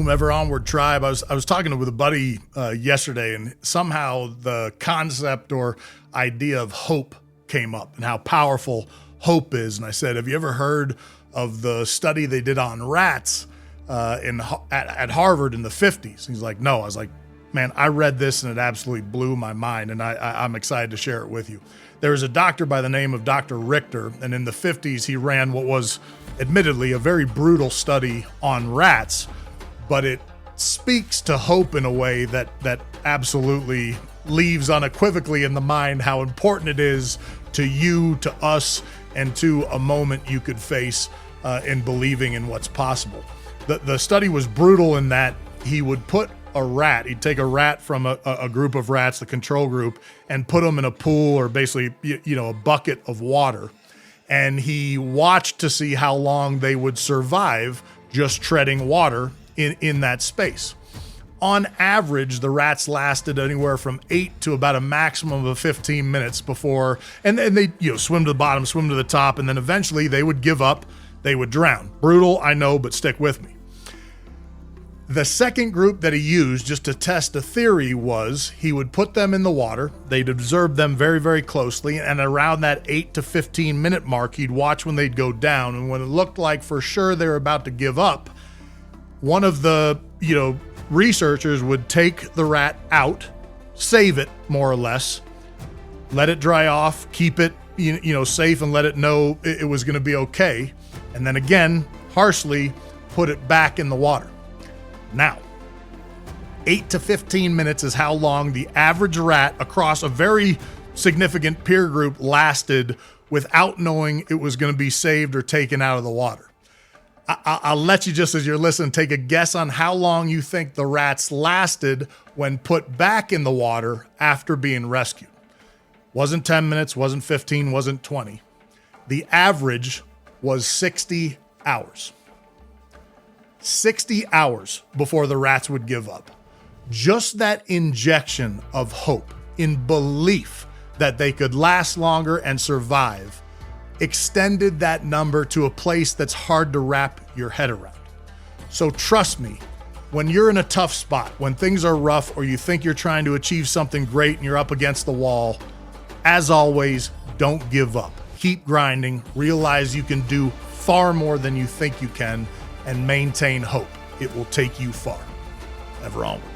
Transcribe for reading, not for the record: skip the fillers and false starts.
Boom, Ever Onward Tribe. I was talking with a buddy yesterday, and somehow the concept or idea of hope came up and how powerful hope is. And I said, have you ever heard of the study they did on rats at Harvard in the 50s? He's like, no. I was like, man, I read this and it absolutely blew my mind, and I'm excited to share it with you. There was a doctor by the name of Dr. Richter, and in the 50s he ran what was admittedly a very brutal study on rats, but it speaks to hope in a way that absolutely leaves unequivocally in the mind how important it is to you, to us, and to a moment you could face in believing in what's possible. The study was brutal in that he would put he'd take a rat from a group of rats, the control group, and put them in a pool or basically, a bucket of water. And he watched to see how long they would survive just treading water in that space. On average, the rats lasted anywhere from 8 to about a maximum of 15 minutes before, and they swim to the bottom, swim to the top, and then eventually they would give up, they would drown. Brutal, I know, but stick with me. The second group that he used just to test a theory was he would put them in the water. They'd observe them very, very closely. And around that 8 to 15 minute mark, he'd watch when they'd go down. And when it looked like for sure they were about to give up, one of the, researchers would take the rat out, save it more or less, let it dry off, keep it, safe, and let it know it was going to be okay. And then again, harshly put it back in the water. Now, 8 to 15 minutes is how long the average rat across a very significant peer group lasted without knowing it was going to be saved or taken out of the water. I'll let you, just as you're listening, take a guess on how long you think the rats lasted when put back in the water after being rescued. Wasn't 10 minutes, wasn't 15, wasn't 20. The average was 60 hours. 60 hours before the rats would give up. Just that injection of hope in belief that they could last longer and survive extended that number to a place that's hard to wrap your head around. So trust me, when you're in a tough spot, when things are rough, or you think you're trying to achieve something great and you're up against the wall, as always, don't give up. Keep grinding, realize you can do far more than you think you can, and maintain hope. It will take you far. Ever onward.